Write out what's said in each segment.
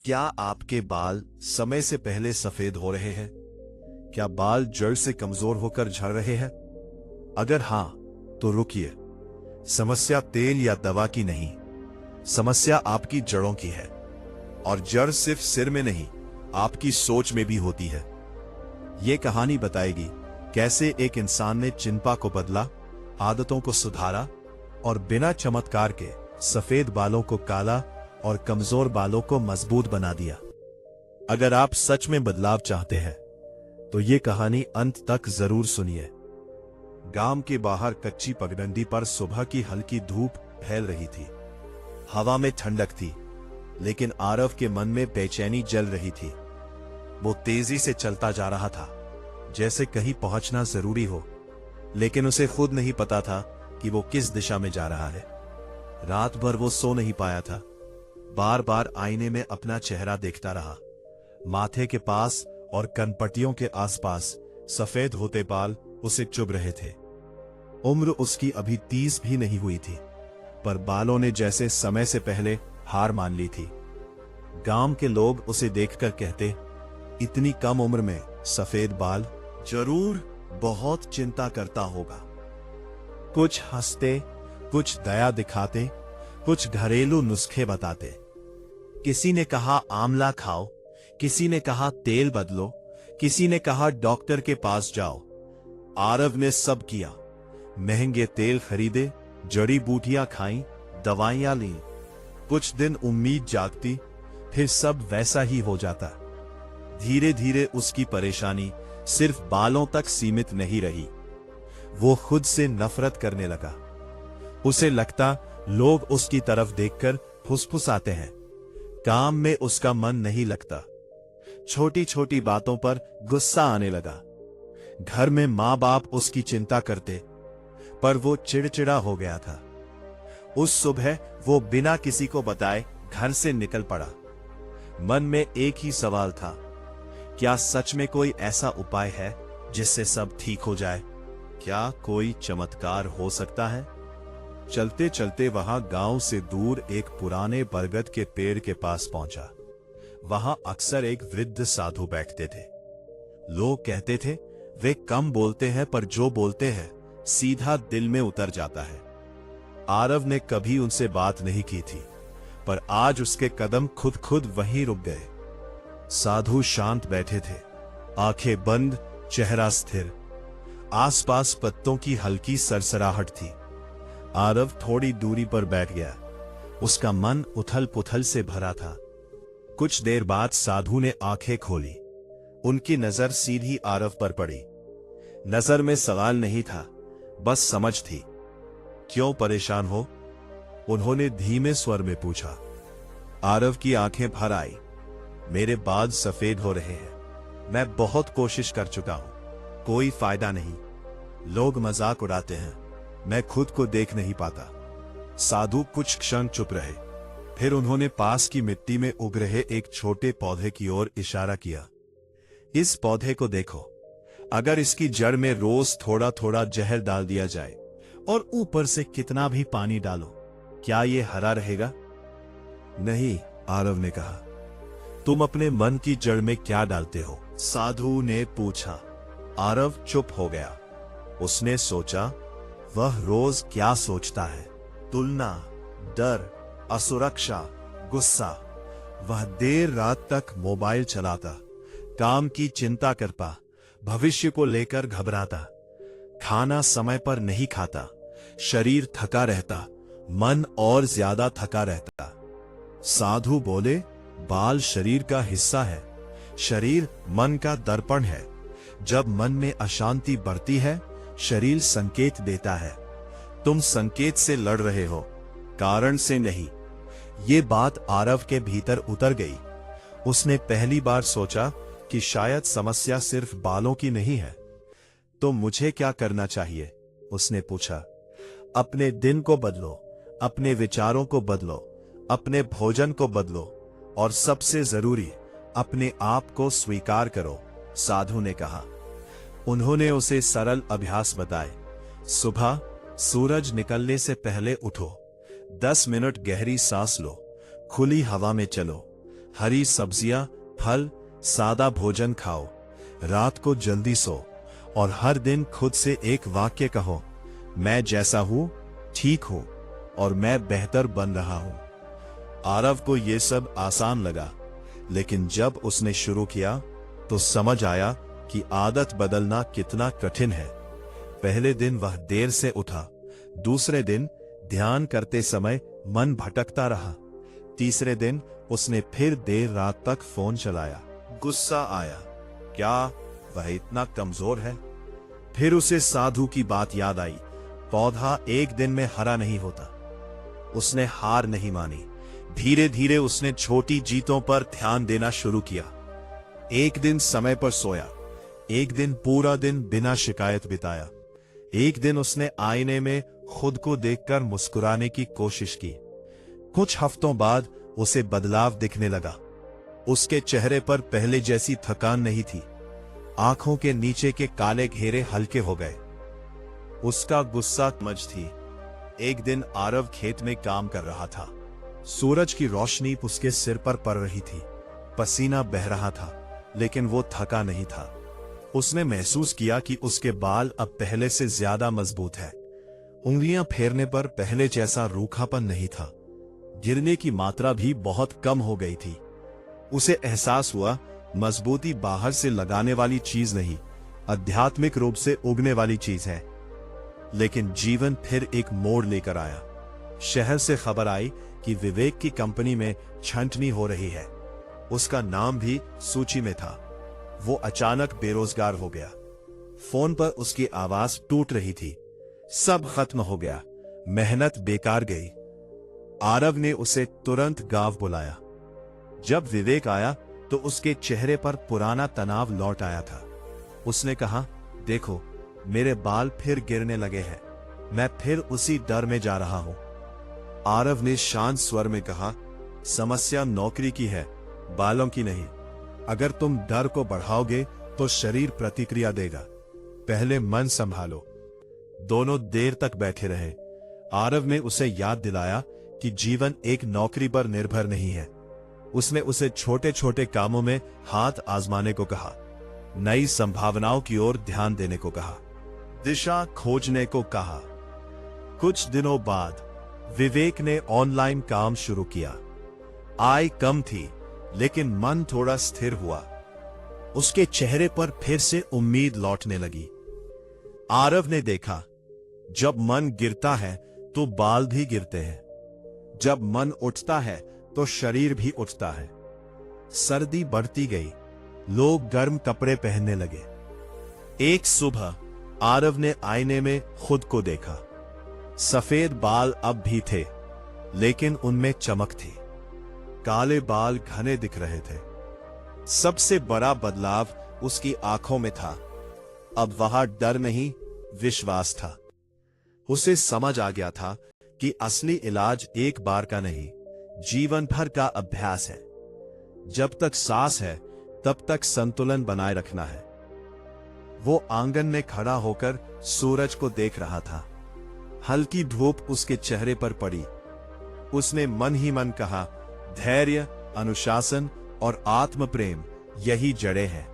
क्या आपके बाल समय से पहले सफेद हो रहे हैं? क्या बाल जड़ से कमजोर होकर झड़ रहे हैं? अगर हां, तो रुकिए। समस्या तेल या दवा की नहीं, समस्या आपकी जड़ों की है। और जड़ सिर्फ सिर में नहीं, आपकी सोच में भी होती है। ये कहानी बताएगी कैसे एक इंसान ने चिंता को बदला, आदतों को सुधारा और बिना चमत्कार के सफेद बालों को काला और कमजोर बालों को मजबूत बना दिया। अगर आप सच में बदलाव चाहते हैं तो ये कहानी अंत तक जरूर सुनिए। गांव के बाहर कच्ची पगडंडी पर सुबह की हल्की धूप फैल रही थी। हवा में ठंडक थी, लेकिन आरव के मन में बेचैनी जल रही थी। वो तेजी से चलता जा रहा था, जैसे कहीं पहुंचना जरूरी हो, लेकिन उसे खुद नहीं पता था कि वो किस दिशा में जा रहा है। रात भर वो सो नहीं पाया था। बार बार आईने में अपना चेहरा देखता रहा। माथे के पास और कनपट्टियों के आसपास सफेद होते बाल उसे चुभ रहे थे। उम्र उसकी अभी 30 भी नहीं हुई थी, पर बालों ने जैसे समय से पहले हार मान ली थी। गांव के लोग उसे देखकर कहते, इतनी कम उम्र में सफेद बाल, जरूर बहुत चिंता करता होगा। कुछ हंसते, कुछ दया दिखाते, कुछ घरेलू नुस्खे बताते। किसी ने कहा आंवला खाओ, किसी ने कहा तेल बदलो, किसी ने कहा डॉक्टर के पास जाओ। आरव ने सब किया। महंगे तेल खरीदे, जड़ी बूटियां खाई, दवाइयां ली। कुछ दिन उम्मीद जागती, फिर सब वैसा ही हो जाता। धीरे धीरे उसकी परेशानी सिर्फ बालों तक सीमित नहीं रही। वो खुद से नफरत करने लगा। उसे लगता लोग उसकी तरफ देखकर फुसफुसाते हैं। काम में उसका मन नहीं लगता। छोटी छोटी बातों पर गुस्सा आने लगा। घर में मां बाप उसकी चिंता करते, पर वो चिड़चिड़ा हो गया था। उस सुबह वो बिना किसी को बताए घर से निकल पड़ा। मन में एक ही सवाल था, क्या सच में कोई ऐसा उपाय है जिससे सब ठीक हो जाए? क्या कोई चमत्कार हो सकता है? चलते चलते वहां गांव से दूर एक पुराने बरगद के पेड़ के पास पहुंचा। वहां अक्सर एक वृद्ध साधु बैठते थे। लोग कहते थे वे कम बोलते हैं, पर जो बोलते हैं सीधा दिल में उतर जाता है। आरव ने कभी उनसे बात नहीं की थी, पर आज उसके कदम खुद खुद वहीं रुक गए। साधु शांत बैठे थे, आंखें बंद, चेहरा स्थिर। आसपास पत्तों की हल्की सरसराहट थी। आरव थोड़ी दूरी पर बैठ गया। उसका मन उथल पुथल से भरा था। कुछ देर बाद साधु ने आंखें खोली। उनकी नजर सीधी आरव पर पड़ी। नजर में सवाल नहीं था, बस समझ थी। क्यों परेशान हो? उन्होंने धीमे स्वर में पूछा। आरव की आंखें भर आई। मेरे बाल सफेद हो रहे हैं। मैं बहुत कोशिश कर चुका हूं, कोई फायदा नहीं। लोग मजाक उड़ाते हैं, मैं खुद को देख नहीं पाता। साधु कुछ क्षण चुप रहे, फिर उन्होंने पास की मिट्टी में उग रहे एक छोटे पौधे की ओर इशारा किया। इस पौधे को देखो, अगर इसकी जड़ में रोज थोड़ा थोड़ा जहर डाल दिया जाए और ऊपर से कितना भी पानी डालो, क्या ये हरा रहेगा? नहीं, आरव ने कहा। तुम अपने मन की जड़ में क्या डालते हो? साधु ने पूछा। आरव चुप हो गया। उसने सोचा, वह रोज क्या सोचता है? तुलना, डर, असुरक्षा, गुस्सा। वह देर रात तक मोबाइल चलाता, काम की चिंता करता, भविष्य को लेकर घबराता। खाना समय पर नहीं खाता, शरीर थका रहता, मन और ज्यादा थका रहता। साधु बोले, बाल शरीर का हिस्सा है। शरीर मन का दर्पण है। जब मन में अशांति बढ़ती है, शरीर संकेत देता है। तुम संकेत से लड़ रहे हो, कारण से नहीं। ये बात आरव के भीतर उतर गई। उसने पहली बार सोचा कि शायद समस्या सिर्फ बालों की नहीं है। तो मुझे क्या करना चाहिए? उसने पूछा। अपने दिन को बदलो, अपने विचारों को बदलो, अपने भोजन को बदलो, और सबसे जरूरी, अपने आप को स्वीकार करो, साधु ने कहा। उन्होंने उसे सरल अभ्यास बताए। सुबह सूरज निकलने से पहले उठो, 10 मिनट गहरी सांस लो, खुली हवा में चलो, हरी सब्जियां, फल, सादा भोजन खाओ, रात को जल्दी सो और हर दिन खुद से एक वाक्य कहो, मैं जैसा हूं ठीक हूं और मैं बेहतर बन रहा हूं। आरव को यह सब आसान लगा, लेकिन जब उसने शुरू किया तो समझ आया कि आदत बदलना कितना कठिन है। पहले दिन वह देर से उठा, दूसरे दिन ध्यान करते समय मन भटकता रहा, तीसरे दिन उसने फिर देर रात तक फोन चलाया। गुस्सा आया, क्या वह इतना कमजोर है? फिर उसे साधु की बात याद आई, पौधा एक दिन में हरा नहीं होता। उसने हार नहीं मानी, धीरे धीरे उसने छोटी जीतों पर ध्यान देना शुरू किया। एक दिन समय पर सोया, एक दिन पूरा दिन बिना शिकायत बिताया, एक दिन उसने आईने में खुद को देखकर मुस्कुराने की कोशिश की। कुछ हफ्तों बाद उसे बदलाव दिखने लगा। उसके चेहरे पर पहले जैसी थकान नहीं थी, आंखों के नीचे के काले घेरे हल्के हो गए। उसका गुस्सा मज थी। एक दिन आरव खेत में काम कर रहा था। सूरज की रोशनी उसके सिर पर पड़ रही थी, पसीना बह रहा था, लेकिन वो थका नहीं था। उसने महसूस किया कि उसके बाल अब पहले से ज्यादा मजबूत है। उंगलियां फेरने पर पहले जैसा रूखापन नहीं था। गिरने की मात्रा भी बहुत कम हो गई थी। उसे एहसास हुआ, मजबूती बाहर से लगाने वाली चीज नहीं, आध्यात्मिक रूप से उगने वाली चीज है। लेकिन जीवन फिर एक मोड़ लेकर आया। शहर से खबर आई कि विवेक की कंपनी में छंटनी हो रही है। उसका नाम भी सूची में था। वो अचानक बेरोजगार हो गया। फोन पर उसकी आवाज टूट रही थी, सब खत्म हो गया, मेहनत बेकार गई। आरव ने उसे तुरंत गांव बुलाया। जब विवेक आया तो उसके चेहरे पर पुराना तनाव लौट आया था। उसने कहा, देखो, मेरे बाल फिर गिरने लगे हैं, मैं फिर उसी डर में जा रहा हूं। आरव ने शांत स्वर में कहा, समस्या नौकरी की है, बालों की नहीं। अगर तुम डर को बढ़ाओगे तो शरीर प्रतिक्रिया देगा, पहले मन संभालो। दोनों देर तक बैठे रहे। आरव ने उसे याद दिलाया कि जीवन एक नौकरी पर निर्भर नहीं है। उसने उसे छोटे छोटे कामों में हाथ आजमाने को कहा, नई संभावनाओं की ओर ध्यान देने को कहा, दिशा खोजने को कहा। कुछ दिनों बाद विवेक ने ऑनलाइन काम शुरू किया। आय कम थी, लेकिन मन थोड़ा स्थिर हुआ। उसके चेहरे पर फिर से उम्मीद लौटने लगी। आरव ने देखा, जब मन गिरता है तो बाल भी गिरते हैं, जब मन उठता है तो शरीर भी उठता है। सर्दी बढ़ती गई, लोग गर्म कपड़े पहनने लगे। एक सुबह आरव ने आईने में खुद को देखा। सफेद बाल अब भी थे, लेकिन उनमें चमक थी। काले बाल घने दिख रहे थे। सबसे बड़ा बदलाव उसकी आंखों में था। अब वहां डर नहीं, विश्वास था। उसे समझ आ गया था कि असली इलाज एक बार का नहीं, जीवन भर का अभ्यास है। जब तक सांस है तब तक संतुलन बनाए रखना है। वो आंगन में खड़ा होकर सूरज को देख रहा था। हल्की धूप उसके चेहरे पर पड़ी। उसने मन ही मन कहा, धैर्य, अनुशासन और आत्म प्रेम, यही जड़ें हैं।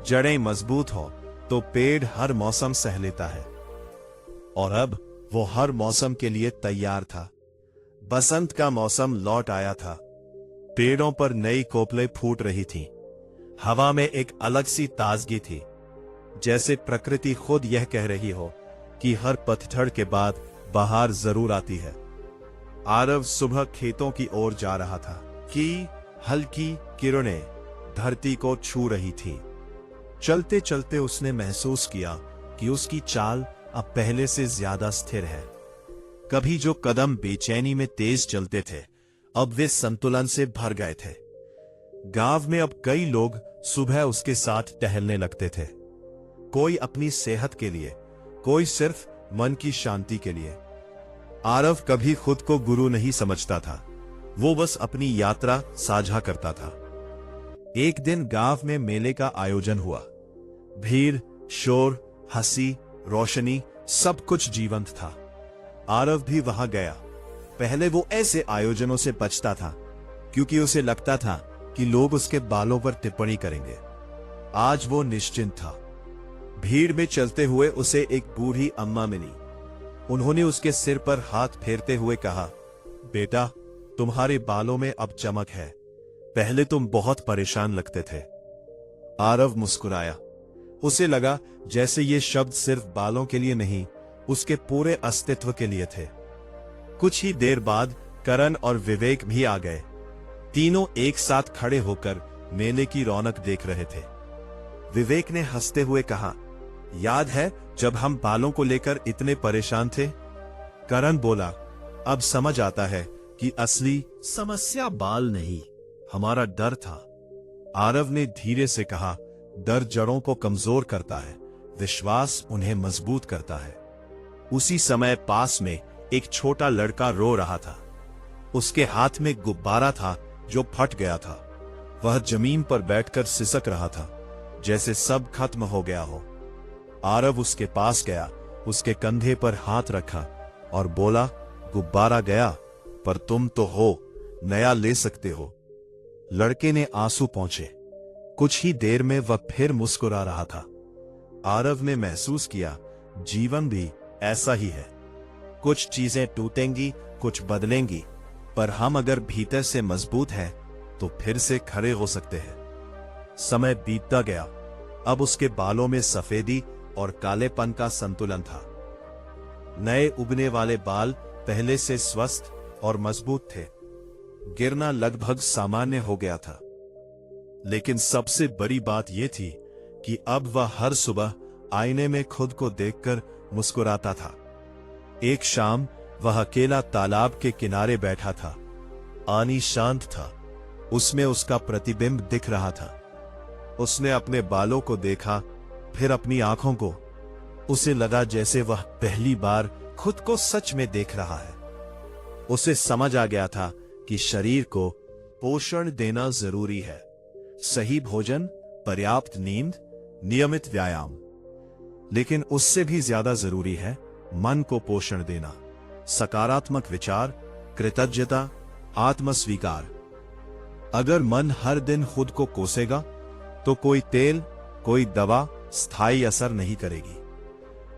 जड़ें मजबूत हो तो पेड़ हर मौसम सह लेता है। और अब वो हर मौसम के लिए तैयार था। बसंत का मौसम लौट आया था। पेड़ों पर नई कोपलें फूट रही थीं। हवा में एक अलग सी ताजगी थी, जैसे प्रकृति खुद यह कह रही हो कि हर पतझड़ के बाद बहार जरूर आती है। आरव सुबह खेतों की ओर जा रहा था कि हल्की किरणें धरती को छू रही थी। चलते चलते उसने महसूस किया कि उसकी चाल अब पहले से ज्यादा स्थिर है। कभी जो कदम बेचैनी में तेज चलते थे, अब वे संतुलन से भर गए थे। गांव में अब कई लोग सुबह उसके साथ टहलने लगते थे। कोई अपनी सेहत के लिए, कोई सिर्फ मन की शांति के लिए। आरव कभी खुद को गुरु नहीं समझता था, वो बस अपनी यात्रा साझा करता था। एक दिन गांव में मेले का आयोजन हुआ। भीड़, शोर, हंसी, रोशनी, सब कुछ जीवंत था। आरव भी वहां गया। पहले वो ऐसे आयोजनों से बचता था, क्योंकि उसे लगता था कि लोग उसके बालों पर टिप्पणी करेंगे। आज वो निश्चिंत था। भीड़ में चलते हुए उसे एक बूढ़ी अम्मा मिली। उन्होंने उसके सिर पर हाथ फेरते हुए कहा, बेटा, तुम्हारे बालों में अब चमक है। पहले तुम बहुत परेशान लगते थे। आरव मुस्कुराया। उसे लगा जैसे ये शब्द सिर्फ बालों के लिए नहीं, उसके पूरे अस्तित्व के लिए थे। कुछ ही देर बाद करण और विवेक भी आ गए। तीनों एक साथ खड़े होकर मेले की रौनक देख रहे थे। विवेक ने हंसते हुए कहा, याद है जब हम बालों को लेकर इतने परेशान थे? करण बोला, अब समझ आता है कि असली समस्या बाल नहीं, हमारा डर था। आरव ने धीरे से कहा, डर जड़ों को कमजोर करता है, विश्वास उन्हें मजबूत करता है। उसी समय पास में एक छोटा लड़का रो रहा था। उसके हाथ में गुब्बारा था जो फट गया था। वह जमीन पर बैठकर सिसक रहा था, जैसे सब खत्म हो गया हो। आरव उसके पास गया, उसके कंधे पर हाथ रखा और बोला, गुब्बारा गया, पर तुम तो हो, नया ले सकते हो। लड़के ने आंसू पोंछे। कुछ ही देर में वह फिर मुस्कुरा रहा था। आरव ने महसूस किया, जीवन भी ऐसा ही है। कुछ चीजें टूटेंगी, कुछ बदलेंगी, पर हम अगर भीतर से मजबूत हैं, तो फिर से खड़े हो सकते हैं। समय बीतता गया। अब उसके बालों में सफेदी और कालेपन का संतुलन था। नए उगने वाले बाल पहले से स्वस्थ और मजबूत थे। गिरना लगभग सामान्य हो गया था। लेकिन सबसे बड़ी बात यह थी कि अब वह हर सुबह आईने में खुद को देखकर मुस्कुराता था। एक शाम वह अकेला तालाब के किनारे बैठा था। पानी शांत था। उसमें उसका प्रतिबिंब दिख रहा था। उसने अपने बालों को देखा, फिर अपनी आंखों को। उसे लगा जैसे वह पहली बार खुद को सच में देख रहा है। उसे समझ आ गया था कि शरीर को पोषण देना जरूरी है। सही भोजन, पर्याप्त नींद, नियमित व्यायाम। लेकिन उससे भी ज्यादा जरूरी है मन को पोषण देना। सकारात्मक विचार, कृतज्ञता, आत्मस्वीकार। अगर मन हर दिन खुद को कोसेगा तो कोई तेल, कोई दवा स्थायी असर नहीं करेगी।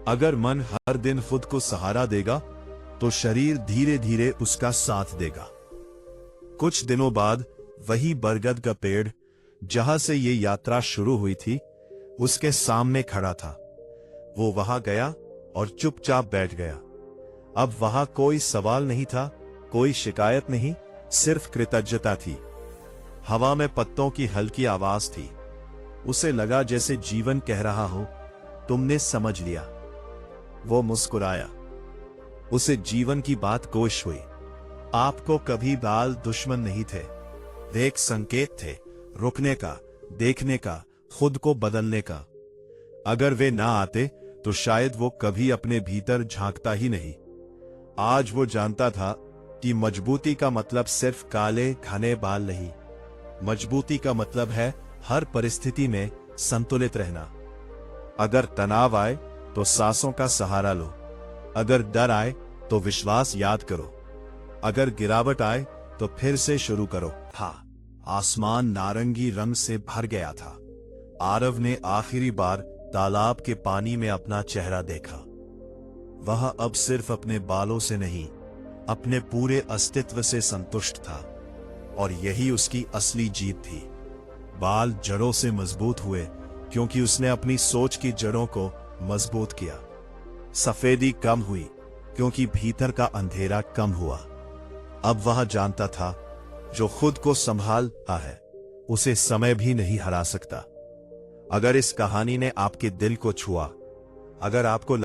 अगर मन हर दिन खुद को सहारा देगा तो शरीर धीरे धीरे उसका साथ देगा। कुछ दिनों बाद वही बरगद का पेड़ जहां से ये यात्रा शुरू हुई थी, उसके सामने खड़ा था। वो वहां गया और चुपचाप बैठ गया। अब वहां कोई सवाल नहीं था, कोई शिकायत नहीं, सिर्फ कृतज्ञता थी। हवा में पत्तों की हल्की आवाज थी। उसे लगा जैसे जीवन कह रहा हो, तुमने समझ लिया। वो मुस्कुराया। उसे जीवन की बात गोश हुई। आपको कभी बाल दुश्मन नहीं थे। वे एक संकेत थे, रुकने का, देखने का, खुद को बदलने का। अगर वे ना आते तो शायद वो कभी अपने भीतर झांकता ही नहीं। आज वो जानता था कि मजबूती का मतलब सिर्फ काले घने बाल नहीं। मजबूती का मतलब है हर परिस्थिति में संतुलित रहना। अगर तनाव आए तो सांसों का सहारा लो। अगर डर आए तो विश्वास याद करो। अगर गिरावट आए तो फिर से शुरू करो। हाँ, आसमान नारंगी रंग से भर गया था। आरव ने आखिरी बार तालाब के पानी में अपना चेहरा देखा। वह अब सिर्फ अपने बालों से नहीं, अपने पूरे अस्तित्व से संतुष्ट था। और यही उसकी असली जीत थी। बाल जड़ों से मजबूत हुए क्योंकि उसने अपनी सोच की जड़ों को मजबूत किया। सफेदी कम हुई क्योंकि भीतर का अंधेरा कम हुआ। अब वह जानता था, जो खुद को संभालता है उसे समय भी नहीं हरा सकता। अगर इस कहानी ने आपके दिल को छुआ, अगर आपको